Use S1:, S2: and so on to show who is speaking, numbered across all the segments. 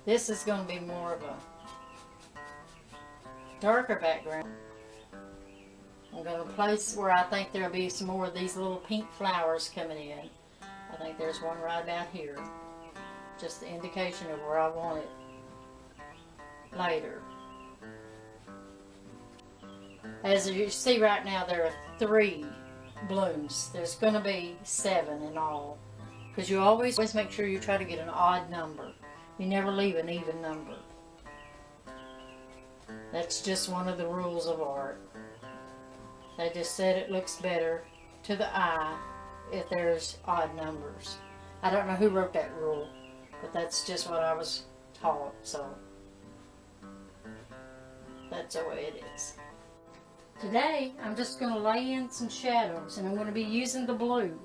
S1: This is going to be more of a darker background. I'm going to place where I think there'll be some more of these little pink flowers coming in. I think there's one right about here. Just the indication of where I want it later. As you see right now, there are 3 blooms. There's going to be 7 in all. Because you always make sure you try to get an odd number. You never leave an even number. That's just one of the rules of art. They just said it looks better to the eye if there's odd numbers. I don't know who wrote that rule, but that's just what I was taught, so that's the way it is. Today, I'm just going to lay in some shadows, and I'm going to be using the blue.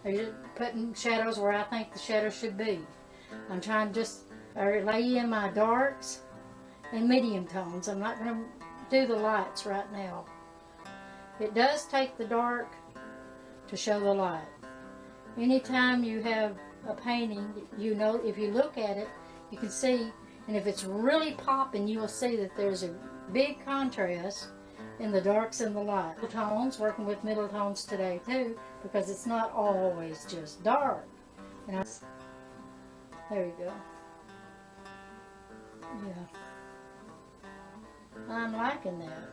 S1: I'm just putting shadows where I think the shadows should be. I'm trying to just lay in my darks and medium tones. I'm not going to do the lights right now. It does take the dark to show the light. Anytime you have a painting, you know, if you look at it, you can see, and if it's really popping, you will see that there's a big contrast in the darks and the light. Middle tones, working with middle tones today too, because it's not always just dark. And there you go. Yeah. I'm liking that.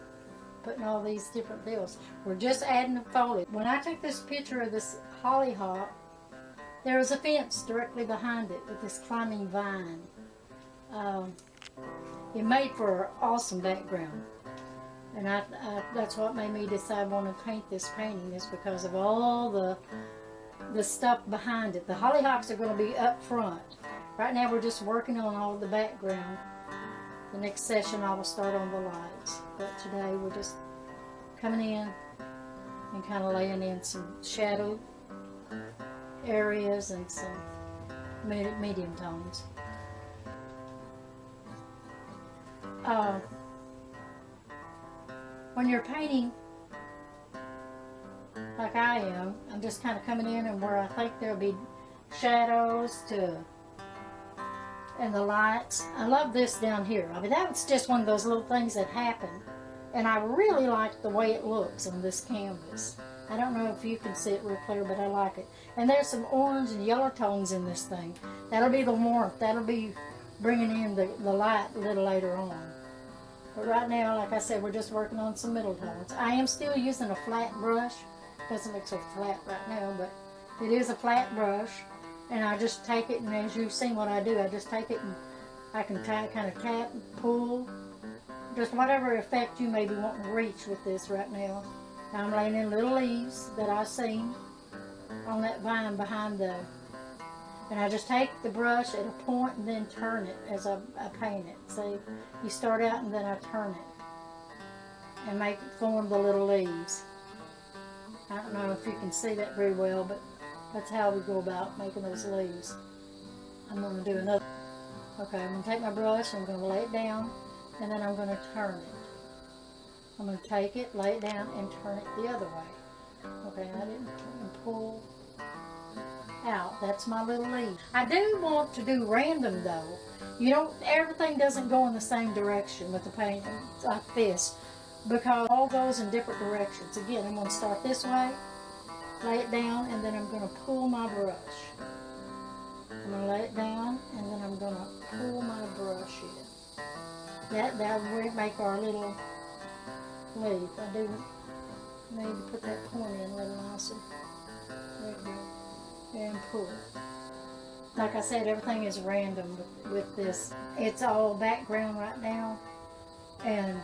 S1: Putting all these different deals. We're just adding the foliage. When I took this picture of this hollyhock, there was a fence directly behind it with this climbing vine. It made for an awesome background. And that's what made me decide I want to paint this painting, is because of all the stuff behind it. The hollyhocks are going to be up front. Right now we're just working on all the background. The next session I will start on the lights. But today we're just coming in and kind of laying in some shadow areas and some medium tones. When you're painting like I am, I'm just kind of coming in and where I think there'll be shadows and the lights. I love this down here. I mean, that's just one of those little things that happen, and I really like the way it looks on this canvas. I don't know if you can see it real clear, but I like it. And there's some orange and yellow tones in this thing. That'll be the warmth. That'll be bringing in the light a little later on. But right now, like I said, we're just working on some middle tones. I am still using a flat brush. Doesn't look so flat right now, but it is a flat brush. And I just take it, and as you've seen what I do, I just take it and I can kind of tap and pull. Just whatever effect you may be wanting to reach with this right now. Now I'm laying in little leaves that I've seen on that vine behind the... And I just take the brush at a point and then turn it as I paint it. So you start out and then I turn it and form the little leaves. I don't know if you can see that very well, but that's how we go about making those leaves. I'm going to do another. Okay, I'm going to take my brush, I'm going to lay it down, and then I'm going to turn it. I'm going to take it, lay it down, and turn it the other way. Okay, I didn't pull out. That's my little leaf. I do want to do random though. You don't, everything doesn't go in the same direction with the painting like this, because it all goes in different directions. Again, I'm going to start this way, lay it down, and then I'm going to pull my brush. I'm going to lay it down, and then I'm going to pull my brush in. That will make our little leaf. I do need to put that point in a little nicer. There you go. And pull. Like I said, everything is random with this. It's all background right now, and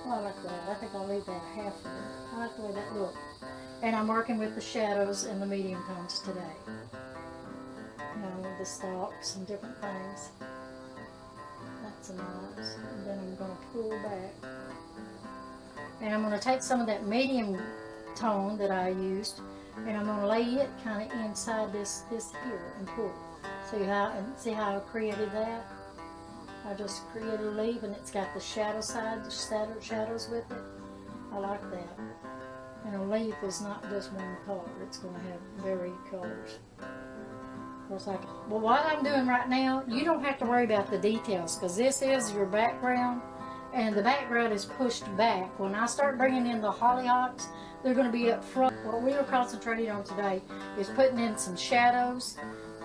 S1: well, I like that. I think I'll leave that half of it. I like the way that looks. And I'm working with the shadows and the medium tones today. You know, the stalks and different things. That's nice. And then I'm going to pull back. And I'm going to take some of that medium tone that I used, and I'm going to lay it kind of inside this here and pull. See how I created that? I just created a leaf, and it's got the shadow side, the shadows with it. I like that. And a leaf is not just one color. It's going to have varied colors. Of course, well, what I'm doing right now, you don't have to worry about the details because this is your background, and the background is pushed back. When I start bringing in the hollyhocks, they're going to be up front. What we are concentrating on today is putting in some shadows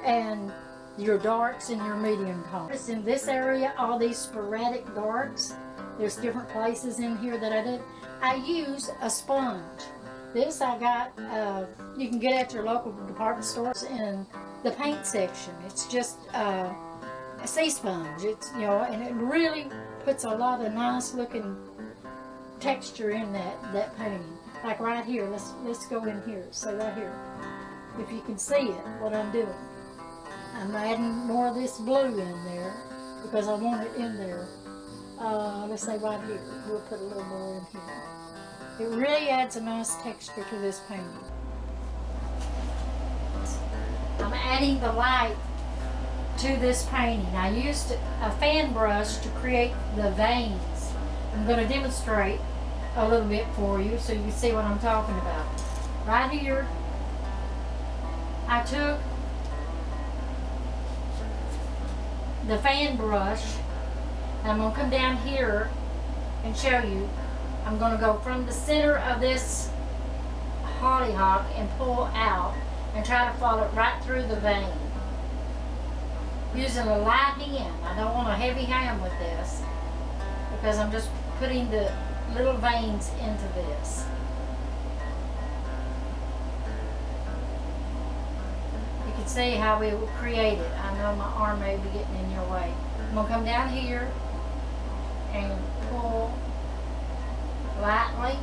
S1: and your darks and your medium tones. In this area, all these sporadic darks, there's different places in here that I did. I use a sponge. This I got, you can get at your local department stores in the paint section. It's just a sea sponge. It's, you know, and it really puts a lot of nice looking texture in that painting. Like right here, let's go in here. So right here, if you can see it, what I'm doing. I'm adding more of this blue in there because I want it in there. Let's say right here, we'll put a little more in here. It really adds a nice texture to this painting. I'm adding the light to this painting. I used a fan brush to create the veins. I'm going to demonstrate a little bit for you so you can see what I'm talking about. Right here, I took the fan brush, and I'm going to come down here and show you. I'm going to go from the center of this hollyhock and pull out and try to follow it right through the vein. Using a light hand. I don't want a heavy hand with this because I'm just putting the little veins into this. You can see how we will create it. I know my arm may be getting in your way. I'm going to come down here and pull lightly.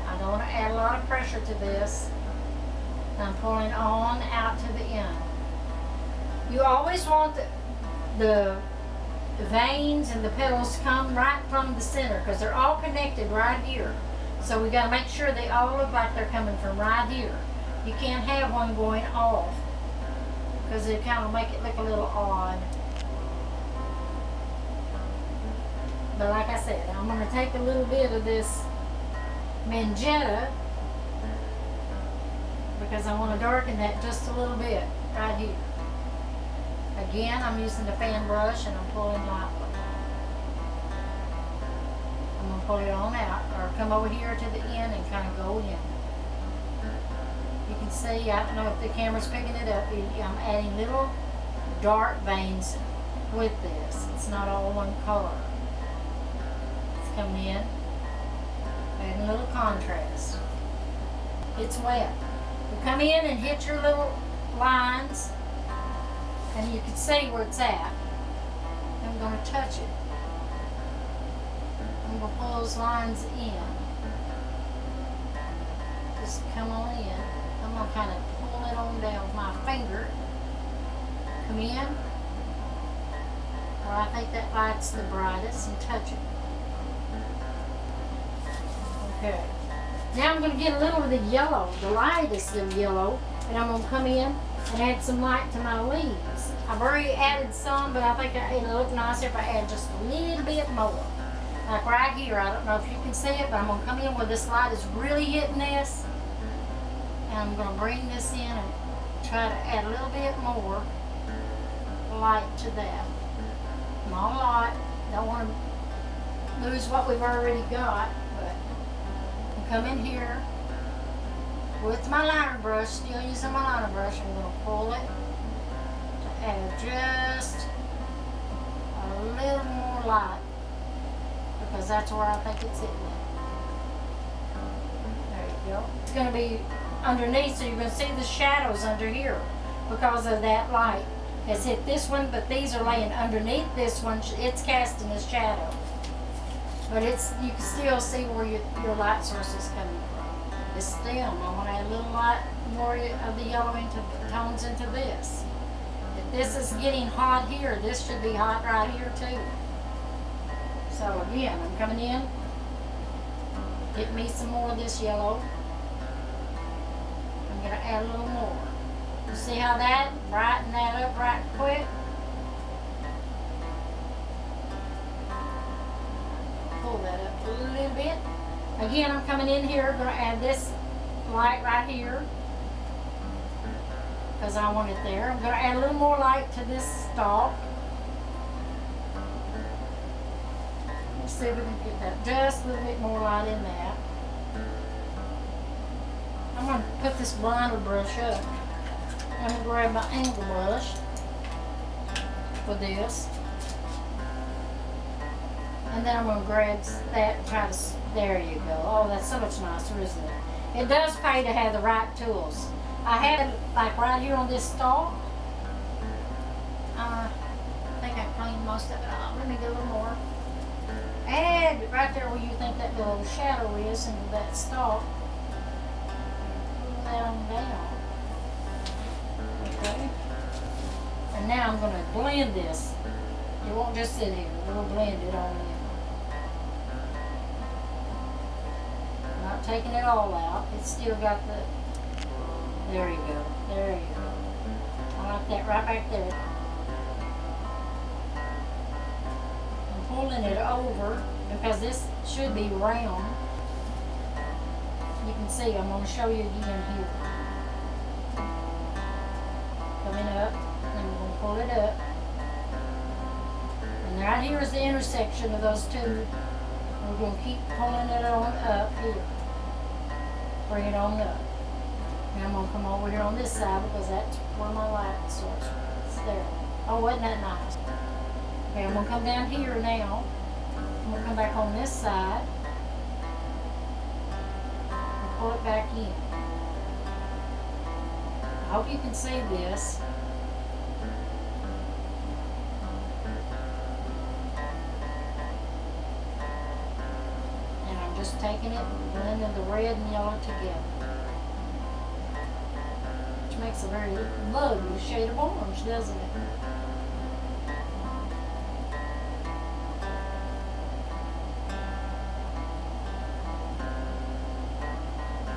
S1: I don't want to add a lot of pressure to this. I'm pulling on out to the end. You always want the veins and the petals to come right from the center because they're all connected right here. So we got to make sure they all look like they're coming from right here. You can't have one going off because it kind of make it look a little odd. But like I said, I'm going to take a little bit of this magenta because I want to darken that just a little bit right here. Again, I'm using the fan brush and I'm pulling lightly. I'm going to pull it on out or come over here to the end and kind of go in. You can see, I don't know if the camera's picking it up, I'm adding little dark veins with this. It's not all one color. It's coming in, adding a little contrast. It's wet. You come in and hit your little lines, and you can see where it's at. I'm going to touch it. I'm going to pull those lines in. Just come on in. I'm going to kind of pull it on down with my finger. Come in. Where I think that light's the brightest, and touch it. Okay. Now I'm going to get a little of the yellow, the lightest of yellow, and I'm going to come in and add some light to my leaves. I've already added some, but I think it'll look nicer if I add just a little bit more. Like right here, I don't know if you can see it, but I'm going to come in where this light is really hitting this, and I'm going to bring this in and try to add a little bit more light to that. Not a lot. Don't want to lose what we've already got, but come in here with my liner brush, still using my liner brush. I'm going to pull it to add just a little more light because that's where I think it's hitting it. There you go. It's going to be underneath, so you're going to see the shadows under here because of that light has hit this one, but these are laying underneath this one. It's casting a shadow. But it's, you can still see where your light source is coming from. This stem, I want to add a little light more of the yellow tones into this. If this is getting hot here, this should be hot right here too. So again, I'm coming in, get me some more of this yellow. I'm going to add a little more. You see how that, brighten that up right quick? Pull that up a little bit. Again, I'm coming in here, going to add this light right here. because I want it there. I'm going to add a little more light to this stalk. Let's see if we can get that just a little bit more light in that. I'm going to put this blender brush up. I'm going to grab my angle brush for this. And then I'm going to grab that and try to, there you go. Oh, that's so much nicer, isn't it? It does pay to have the right tools. I had it like right here on this stalk. I think I cleaned most of it off. Let me get a little more. Add right there where you think that little shadow is into that stalk. Pull that on down. Okay. And now I'm going to blend this. It won't just sit here. We'll blend it on in. Not taking it all out. It's still got the, there you go. There you go. I like that right back there. I'm pulling it over because this should be round. You can see, I'm going to show you again here. Coming up, and we're going to pull it up. And right here is the intersection of those two. We're going to keep pulling it on up here. Bring it on up. Now I'm going to come over here on this side because that's where my light source is. There. Oh, wasn't that nice? Okay, I'm going to come down here now. I'm going to come back on this side. And pull it back in. I hope you can see this. Just taking it and blending the red and yellow together. Which makes a very lovely shade of orange, doesn't it?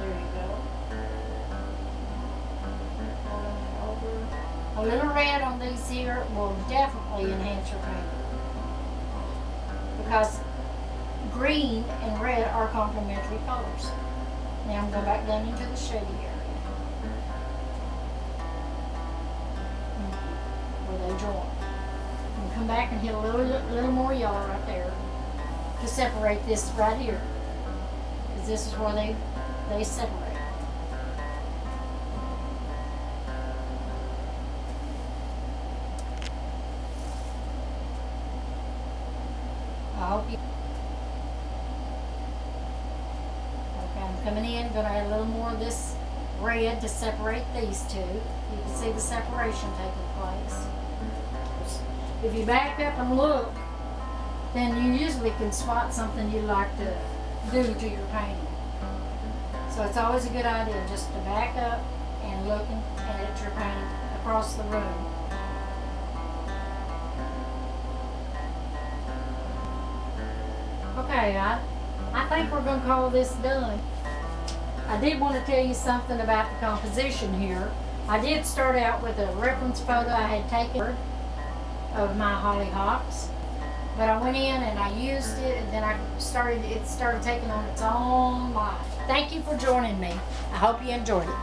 S1: There you go. Pulling it over. A little red on these here will definitely enhance your painting. Because green and red are complementary colors. Now I'm going back down into the shady area. Where they join. And come back and hit a little more yellow right there to separate this right here. Because this is where they separate. I hope you. Coming in, going to add a little more of this red to separate these two. You can see the separation taking place. If you back up and look, then you usually can spot something you like to do to your painting. So it's always a good idea just to back up and look at your painting across the room. Okay, I think we're going to call this done. I did want to tell you something about the composition here. I did start out with a reference photo I had taken of my hollyhocks, but I went in and I used it, and then it started taking on its own life. Thank you for joining me. I hope you enjoyed it.